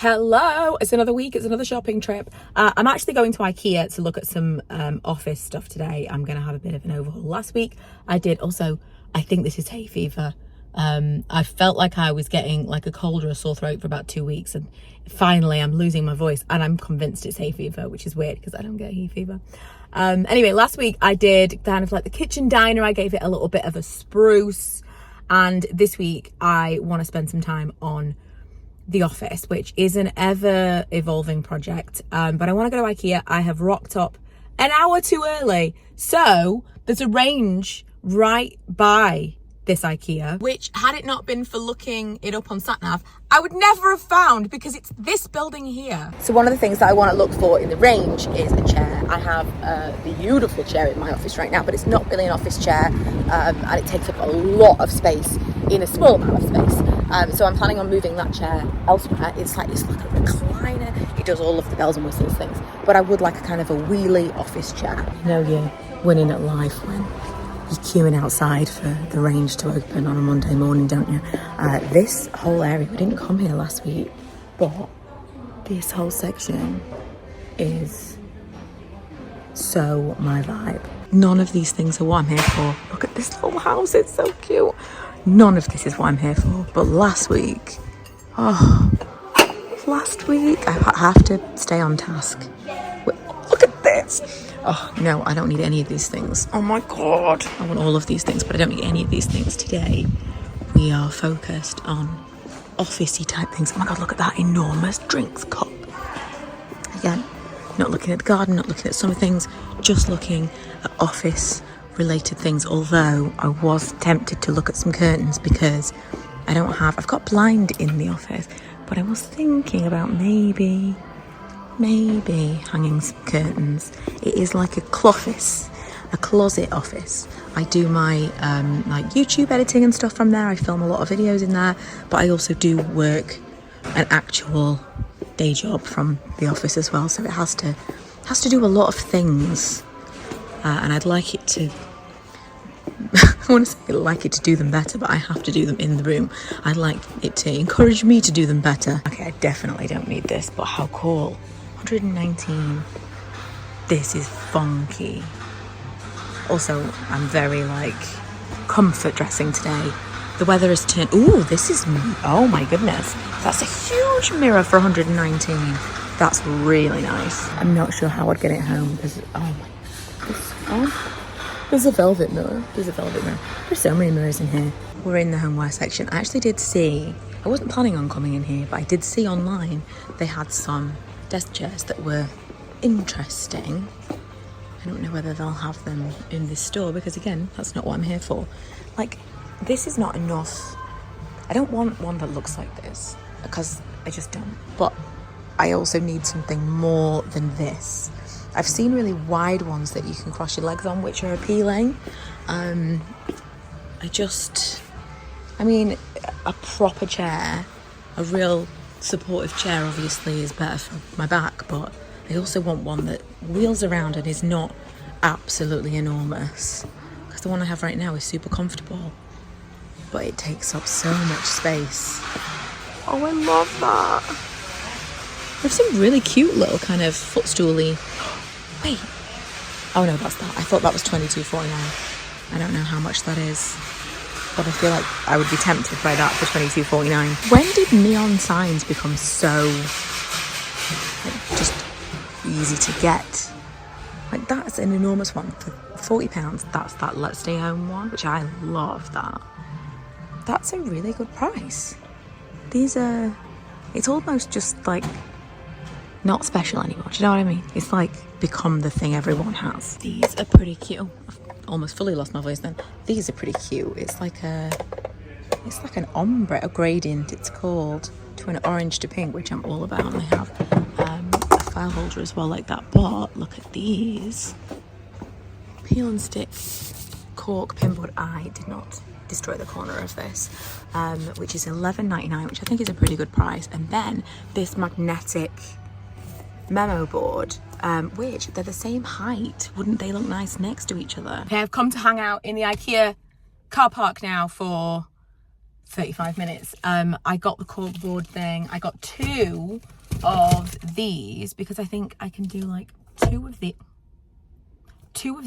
Hello, it's another week, it's another shopping trip. I'm actually going to IKEA to look at some office stuff today. I'm going to have a bit of an overhaul. Last week I did also, I think this is hay fever. I felt like I was getting like a cold or a sore throat for about 2 weeks, and finally I'm losing my voice and I'm convinced it's hay fever, which is weird because I don't get hay fever. Anyway, last week I did kind of like the kitchen diner. I gave it a little bit of a spruce, and this week I want to spend some time on the office, which is an ever evolving project, but I want to go to IKEA. I have rocked up an hour too early, so there's a Range right by this IKEA, which had it not been for looking it up on SatNav, I would never have found, because it's this building here. So one of the things that I want to look for in the Range is a chair. I have a beautiful chair in my office right now, but it's not really an office chair, and it takes up a lot of space in a small amount of space. So I'm planning on moving that chair elsewhere. It's like a recliner. It does all of the bells and whistles things. But I would like a kind of a wheelie office chair. You know you're winning at life when you're queuing outside for the Range to open on a Monday morning, don't you? This whole area, we didn't come here last week, but this whole section is so my vibe. None of these things are what I'm here for. Look at this little house, it's so cute. None of this is what I'm here for. But last week, I have to stay on task. Wait, look at this. Oh, no, I don't need any of these things. Oh my God. I want all of these things, but I don't need any of these things today. We are focused on officey type things. Oh my God, look at that enormous drinks cup. Again, not looking at the garden, not looking at some things, just looking at office related things. Although I was tempted to look at some curtains because I've got blind in the office, but I was thinking about maybe hanging some curtains. It is like a closet office. I do my like YouTube editing and stuff from there. I film a lot of videos in there, but I also do work an actual day job from the office as well, so it has to do a lot of things, and I'd like it to I want to say I'd like it to do them better, but I have to do them in the room. I'd like it to encourage me to do them better. Okay, I definitely don't need this, but how cool. 119. This is funky. Also, I'm very like comfort dressing today. The weather has turned. Ooh, oh my goodness. That's a huge mirror for 119. That's really nice. I'm not sure how I'd get it home because, there's a velvet mirror. There's so many mirrors in here. We're in the homeware section. I actually did see, I wasn't planning on coming in here, but I did see online they had some desk chairs that were interesting. I don't know whether they'll have them in this store because, again, that's not what I'm here for. Like, this is not enough. I don't want one that looks like this because I just don't. But I also need something more than this. I've seen really wide ones that you can cross your legs on, which are appealing. A proper chair, a real supportive chair obviously is better for my back, but I also want one that wheels around and is not absolutely enormous, because the one I have right now is super comfortable, but it takes up so much space. Oh, I love that. There's some really cute little kind of footstooly. Wait. Oh no, that's that. I thought that was $22.49. I don't know how much that is, but I feel like I would be tempted by that for $22.49. When did neon signs become so just easy to get? Like, that's an enormous one for £40. That's that Let's Stay Home one, which I love that. That's a really good price. These are, it's almost just like not special anymore. Do you know what I mean? It's like become the thing everyone has. These are pretty cute. Oh, I've almost fully lost my voice then. These are pretty cute. It's like an ombre, a gradient it's called, to an orange to pink, which I'm all about. And they have a file holder as well like that. But look at these. Peel and stick cork pinboard. I did not destroy the corner of this, which is $11.99, which I think is a pretty good price. And then this magnetic memo board, which they're the same height. Wouldn't they look nice next to each other? Okay, I've come to hang out in the IKEA car park now for 35 minutes. I got the corkboard thing. I got 2 of these because I think I can do like 2 of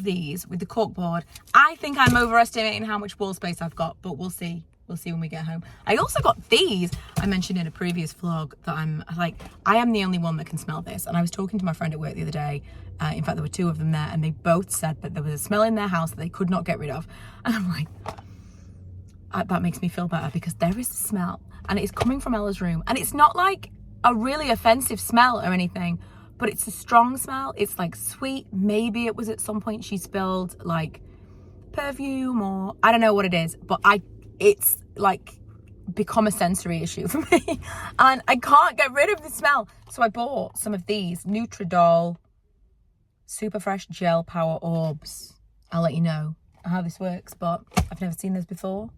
these with the corkboard. I think I'm overestimating how much wall space I've got, but we'll see. We'll see when we get home. I also got these. I mentioned in a previous vlog that I'm like, I am the only one that can smell this. And I was talking to my friend at work the other day. In fact, there were 2 of them there, and they both said that there was a smell in their house that they could not get rid of. And I'm like, that makes me feel better, because there is a smell and it's coming from Ella's room, and it's not like a really offensive smell or anything, but it's a strong smell. It's like sweet. Maybe it was at some point she spilled like perfume, or I don't know what it is, but it's like become a sensory issue for me and I can't get rid of the smell. So I bought some of these Nutridol Super Fresh Gel Power Orbs. I'll let you know how this works, but I've never seen this before.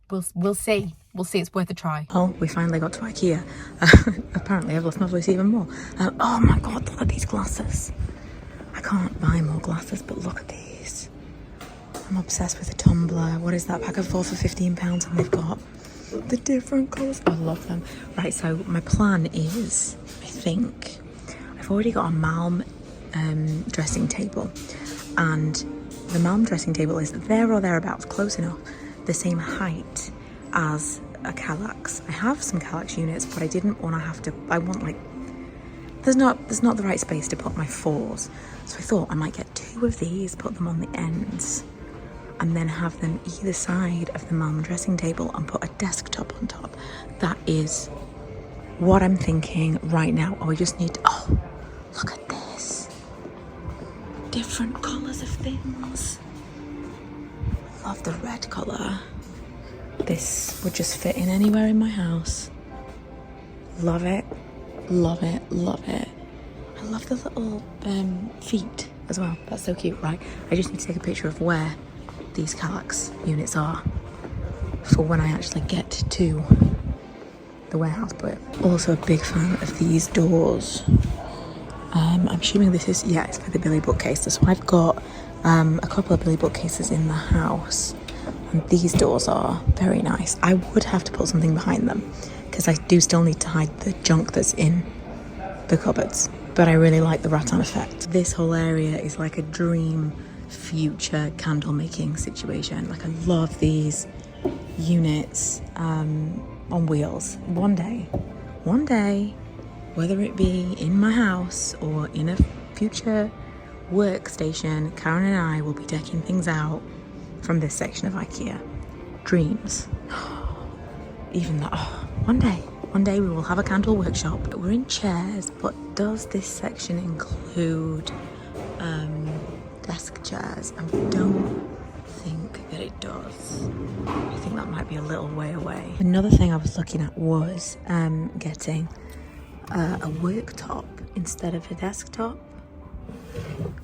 We'll see. We'll see. It's worth a try. Oh, we finally got to IKEA. Apparently I've lost my voice even more. Oh my god, look at these glasses. I can't buy more glasses, but look at these. I'm obsessed with a tumbler. What is that? Pack of 4 for £15, and they've got the different colours. I love them. Right, so my plan is, I think, I've already got a Malm dressing table, and the Malm dressing table is there or thereabouts, close enough, the same height as a Kallax. I have some Kallax units, but I didn't want to have to, I want like, there's not the right space to put my 4s. So I thought I might get 2 of these, put them on the ends, and then have them either side of the Malm dressing table and put a desktop on top. That is what I'm thinking right now. Oh, we just need to, oh, look at this. Different colours of things. Love the red colour. This would just fit in anywhere in my house. Love it, love it, love it. I love the little feet as well. That's so cute, right? I just need to take a picture of where these Kallax units are for when I actually get to the warehouse. But also a big fan of these doors. I'm assuming this is, yeah, it's for the Billy bookcases. So I've got a couple of Billy bookcases in the house, and these doors are very nice. I would have to put something behind them because I do still need to hide the junk that's in the cupboards, but I really like the rattan effect. This whole area is like a dream future candle making situation. Like, I love these units on wheels. One day, whether it be in my house or in a future workstation, Karen and I will be decking things out from this section of IKEA. Dreams. Even that. Oh, one day we will have a candle workshop. We're in chairs, but does this section include desk chairs? I don't think that it does. I think that might be a little way away. Another thing I was looking at was getting a worktop instead of a desktop,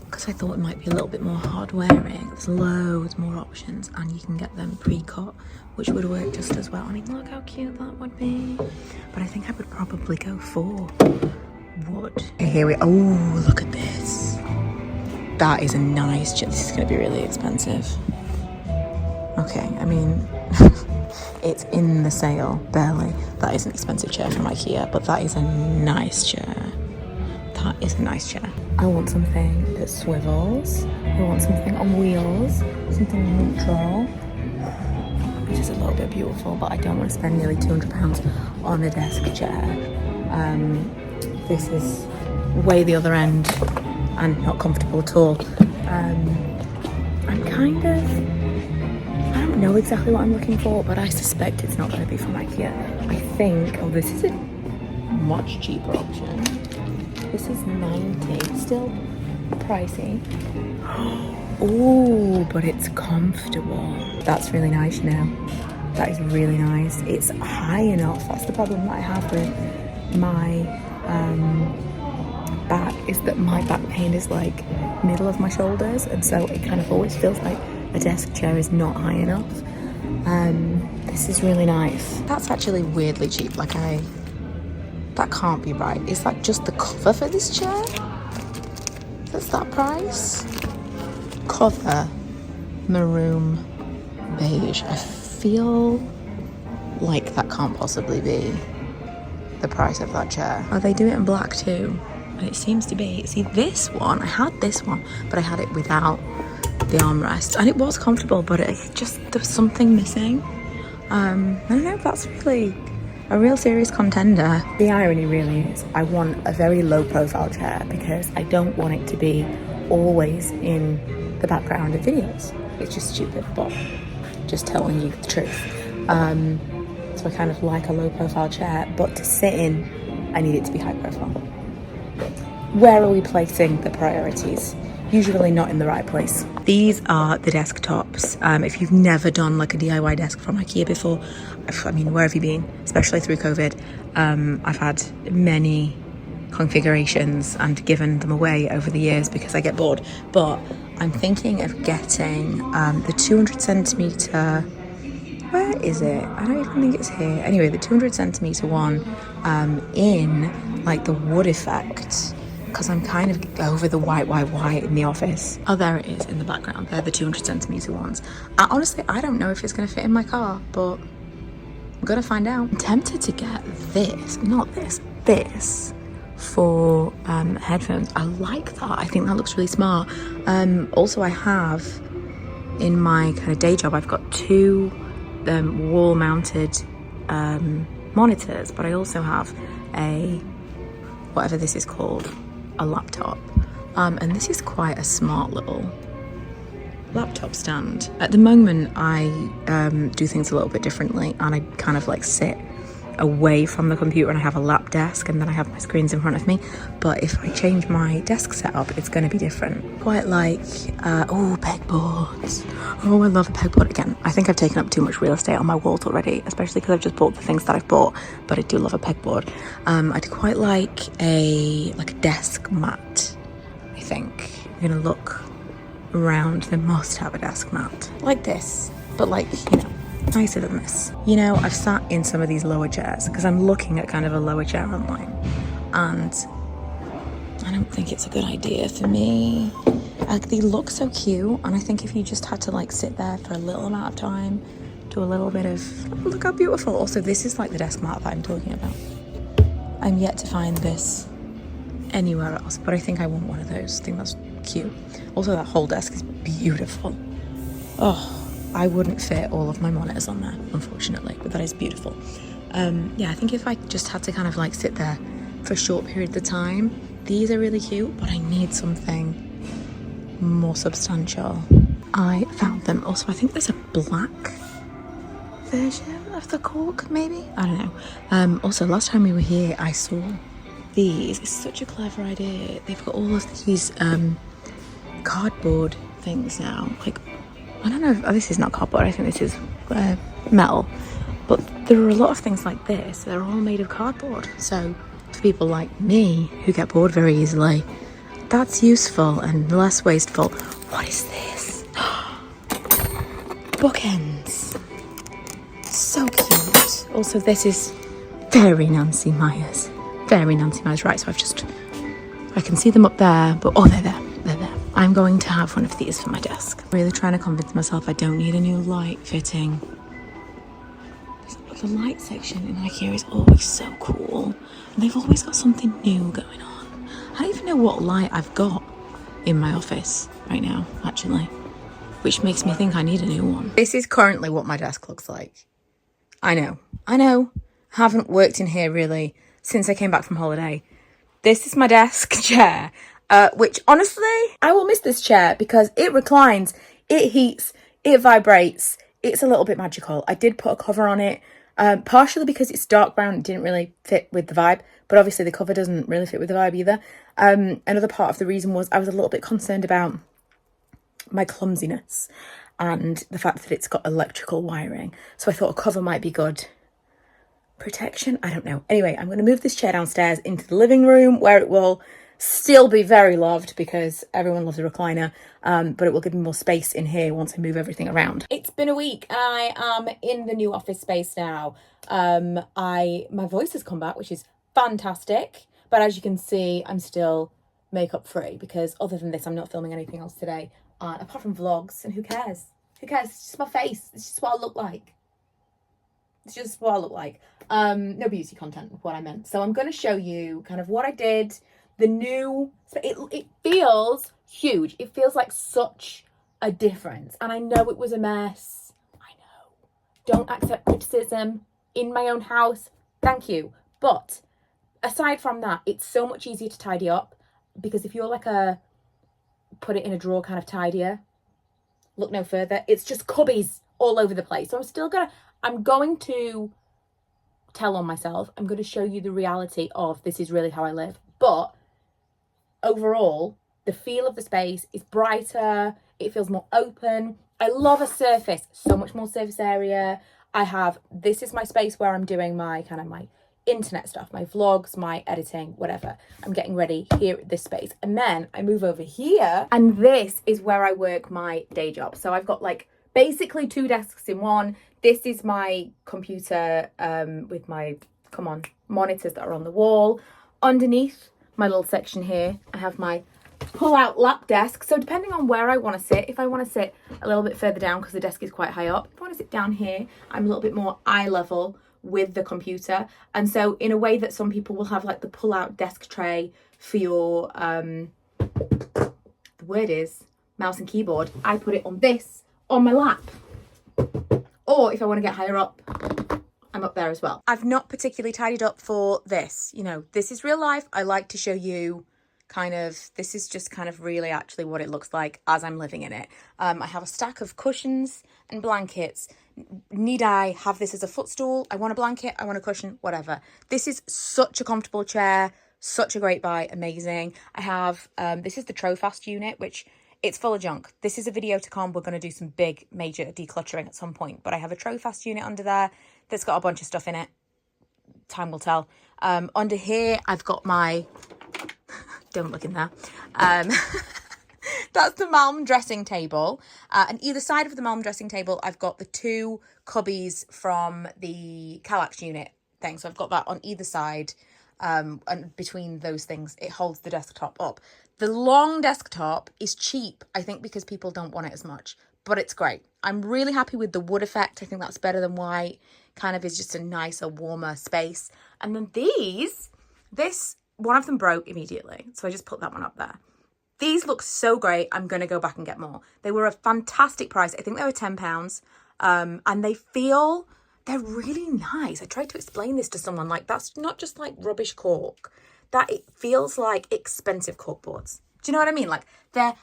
because I thought it might be a little bit more hard wearing. There's loads more options, and you can get them pre-cut, which would work just as well. I mean, look how cute that would be. But I think I would probably go for wood. Here we, oh, look at this. That is a nice chair. This is going to be really expensive. Okay, I mean, it's in the sale, barely. That is an expensive chair from IKEA, but that is a nice chair. That is a nice chair. I want something that swivels. I want something on wheels, something neutral, which is a little bit beautiful, but I don't want to spend nearly £200 on a desk chair. This is way the other end and not comfortable at all. I'm kind of, I don't know exactly what I'm looking for, but I suspect it's not going to be from IKEA. I think, oh, this is a much cheaper option. This is 90, still pricey. Oh, but it's comfortable. That's really nice, you know. That is really nice. It's high enough. That's the problem that I have with my back, is that my back pain is like middle of my shoulders, and so it kind of always feels like a desk chair is not high enough. This is really nice. That's actually weirdly cheap. Like, that can't be right. Is that just the cover for this chair? That's that price? Cover, maroon, beige. I feel like that can't possibly be the price of that chair. Oh, they do it in black too. And it seems to be. See, this one, I had this one, but I had it without the armrest. And it was comfortable, but it just, there was something missing. I don't know if that's really a real serious contender. The irony really is I want a very low profile chair because I don't want it to be always in the background of videos. It's just stupid, but just telling you the truth. So I kind of like a low profile chair, but to sit in, I need it to be high profile. Where are we placing the priorities? Usually not in the right place. These are the desktops. If you've never done like a DIY desk from IKEA before, I mean, where have you been? Especially through COVID. I've had many configurations and given them away over the years because I get bored. But I'm thinking of getting the 200 centimetre, where is it? I don't even think it's here. Anyway, the 200 centimetre one in like the wood effect, because I'm kind of over the white in the office. Oh, there it is in the background. They're the 200 centimetre ones. Honestly, I don't know if it's going to fit in my car, but I'm going to find out. I'm tempted to get this, not this, this for headphones. I like that. I think that looks really smart. Also, I have in my kind of day job, I've got two wall-mounted monitors, but I also have a, whatever this is called, a laptop. And this is quite a smart little laptop stand. At the moment, I do things a little bit differently, and I kind of like sit away from the computer and I have a lap desk and then I have my screens in front of me. But if I change my desk setup, it's going to be different. Quite like, oh, pegboards. Oh, I love a pegboard. Again, I think I've taken up too much real estate on my walls already, especially because I've just bought the things that I've bought, but I do love a pegboard. I'd quite like a desk mat, I think. I'm going to look around. They must have a desk mat like this, but like, you know, nicer than this. You know, I've sat in some of these lower chairs because I'm looking at kind of a lower chair online, and I don't think it's a good idea for me. Like, they look so cute, and I think if you just had to like sit there for a little amount of time, do a little bit of, oh, look how beautiful. Also, this is like the desk mat that I'm talking about. I'm yet to find this anywhere else, but I think I want one of those. I think that's cute. Also, that whole desk is beautiful. Oh, I wouldn't fit all of my monitors on there, unfortunately, but that is beautiful. Yeah, I think if I just had to kind of like sit there for a short period of time, these are really cute, but I need something more substantial. I found them. Also, I think there's a black version of the cork, maybe? I don't know. Also, last time we were here, I saw these. It's such a clever idea. They've got all of these cardboard things now. Like, I don't know if, oh, this is not cardboard, I think this is metal, but there are a lot of things like this. They're all made of cardboard. So for people like me who get bored very easily, that's useful and less wasteful. What is this? Bookends. So cute. Also, this is very Nancy Myers. Very Nancy Myers. Right, so I can see them up there, but oh, they're there. They're there. I'm going to have one of these for my desk. Really trying to convince myself I don't need a new light fitting. The light section in IKEA is always so cool. And they've always got something new going on. I don't even know what light I've got in my office right now, actually, which makes me think I need a new one. This is currently what my desk looks like. I know. Haven't worked in here really since I came back from holiday. This is my desk chair. Which honestly, I will miss this chair because it reclines, it heats, it vibrates. It's a little bit magical. I did put a cover on it, partially because it's dark brown. It didn't really fit with the vibe, but obviously the cover doesn't really fit with the vibe either. Another part of the reason was I was a little bit concerned about my clumsiness and the fact that it's got electrical wiring. So I thought a cover might be good. Protection? I don't know. Anyway, I'm going to move this chair downstairs into the living room where it will still be very loved because everyone loves a recliner, but it will give me more space in here once I move everything around. It's been a week and I am in the new office space now. My voice has come back, which is fantastic, but as you can see, I'm still makeup free because other than this, I'm not filming anything else today, apart from vlogs, and who cares? Who cares? It's just my face. It's just what I look like. It's just what I look like. No beauty content with what I meant. So I'm going to show you kind of what I did. The new, so it feels huge. It feels like such a difference. And I know it was a mess. I know. Don't accept criticism in my own house. Thank you. But aside from that, it's so much easier to tidy up, because if you're like a put it in a drawer kind of tidier, look no further. It's just cubbies all over the place. So I'm going to tell on myself. I'm going to show you the reality of this is really how I live. But overall, the feel of the space is brighter. It feels more open. I love a surface, so much more surface area. This is my space where I'm doing my kind of my internet stuff, my vlogs, my editing, whatever. I'm getting ready here at this space. And then I move over here, and this is where I work my day job. So I've got like basically 2 desks in one. This is my computer with my, monitors that are on the wall. Underneath my little section here, I have my pull-out lap desk. So depending on where I want to sit, if I want to sit a little bit further down because the desk is quite high up, if I want to sit down here, I'm a little bit more eye level with the computer. And so in a way that some people will have like the pull-out desk tray for your, the word is mouse and keyboard, I put it on this, on my lap. Or if I want to get higher up, I'm up there as well. I've not particularly tidied up for this. You know, this is real life. I like to show you this is just kind of really actually what it looks like as I'm living in it. I have a stack of cushions and blankets. Need I have this as a footstool? I want a blanket, I want a cushion, whatever. This is such a comfortable chair, such a great buy, amazing. I have, this is the Trofast unit, which it's full of junk. This is a video to come. We're going to do some big major decluttering at some point, but I have a Trofast unit under there that's got a bunch of stuff in it. Time will tell. Under here, I've got my, don't look in there. That's the Malm dressing table. And either side of the Malm dressing table, I've got the 2 cubbies from the Kallax unit thing. So I've got that on either side. And between those things, it holds the desktop up. The long desktop is cheap, I think, because people don't want it as much, but it's great. I'm really happy with the wood effect. I think that's better than white. Kind of is just a nicer, warmer space. And then one of them broke immediately, so I just put that one up there. These look so great. I'm going to go back and get more. They were a fantastic price. I think they were £10. And they're really nice. I tried to explain this to someone, like, that's not just like rubbish cork. That it feels like expensive corkboards. Do you know what I mean? Like, they're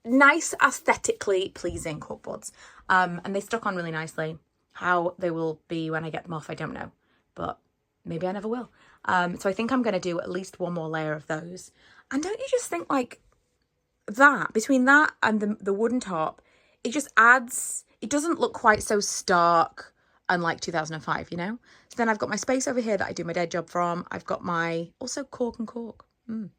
nice, aesthetically pleasing corkboards. And they stuck on really nicely. How they will be when I get them off, I don't know. But maybe I never will. So I think I'm going to do at least one more layer of those. And don't you just think, like, that, between that and the wooden top, it just adds, it doesn't look quite so stark unlike 2005, you know? So then I've got my space over here that I do my day job from. I've got my, also cork and cork. And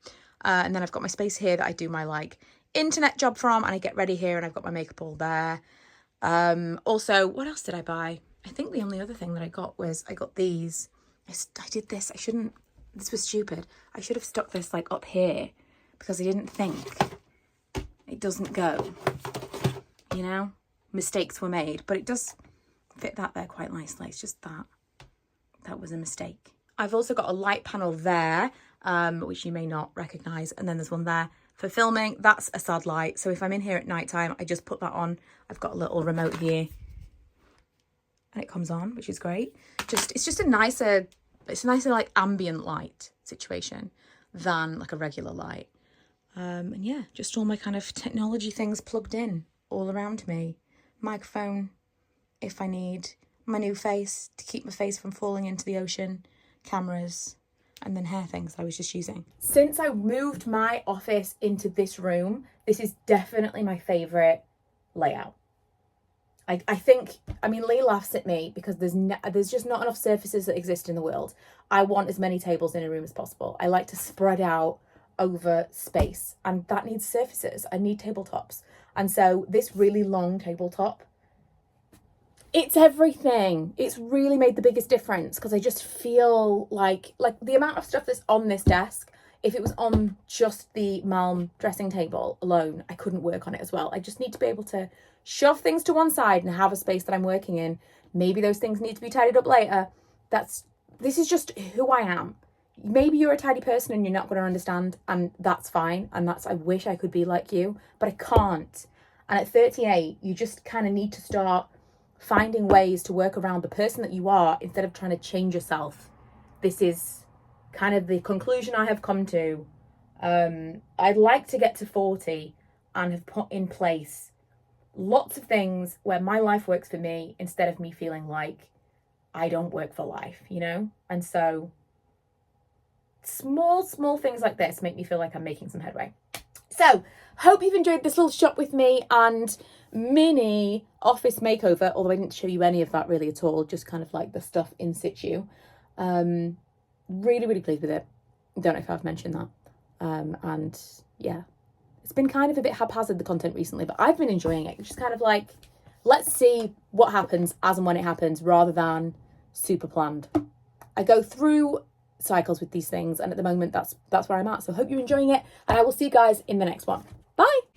then I've got my space here that I do my, like, internet job from, and I get ready here, and I've got my makeup all there. Also, what else did I buy? I think the only other thing that I got was, I got these. I did this. This was stupid. I should have stuck this, like, up here, because I didn't think it doesn't go, you know? Mistakes were made, but it does fit that there quite nicely. It's just that was a mistake. I've also got a light panel there, which you may not recognise, and then there's one there for filming. That's a sad light, so if I'm in here at night time, I just put that on. I've got a little remote here, and it comes on, which is great. It's just a nicer like ambient light situation than like a regular light. And yeah, just all my kind of technology things plugged in all around me. Microphone, if I need, my new face to keep my face from falling into the ocean, cameras, and then hair things I was just using. Since I moved my office into this room, this is definitely my favourite layout. I think, I mean, Lee laughs at me because there's just not enough surfaces that exist in the world. I want as many tables in a room as possible. I like to spread out over space, and that needs surfaces. I need tabletops. And so this really long tabletop, it's everything. It's really made the biggest difference, because I just feel like the amount of stuff that's on this desk if it was on just the Malm dressing table alone, I couldn't work on it as well. I just need to be able to shove things to one side and have a space that I'm working in. Maybe those things need to be tidied up later. This is just who I am. Maybe you're a tidy person and you're not going to understand, and that's fine. And I wish I could be like you, but I can't. And at 38, you just kind of need to start finding ways to work around the person that you are instead of trying to change yourself. This is kind of the conclusion I have come to. I'd like to get to 40 and have put in place lots of things where my life works for me instead of me feeling like I don't work for life, you know? And so small things like this make me feel like I'm making some headway. So hope you've enjoyed this little shop with me and mini office makeover, although I didn't show you any of that really at all, just kind of like the stuff in situ. Really pleased with it. Don't know if I've mentioned that. And yeah, it's been kind of a bit haphazard, the content recently, but I've been enjoying it. It's just kind of like, let's see what happens as and when it happens rather than super planned. I go through cycles with these things, and at the moment that's where I'm at. So hope you're enjoying it, and I will see you guys in the next one. Bye.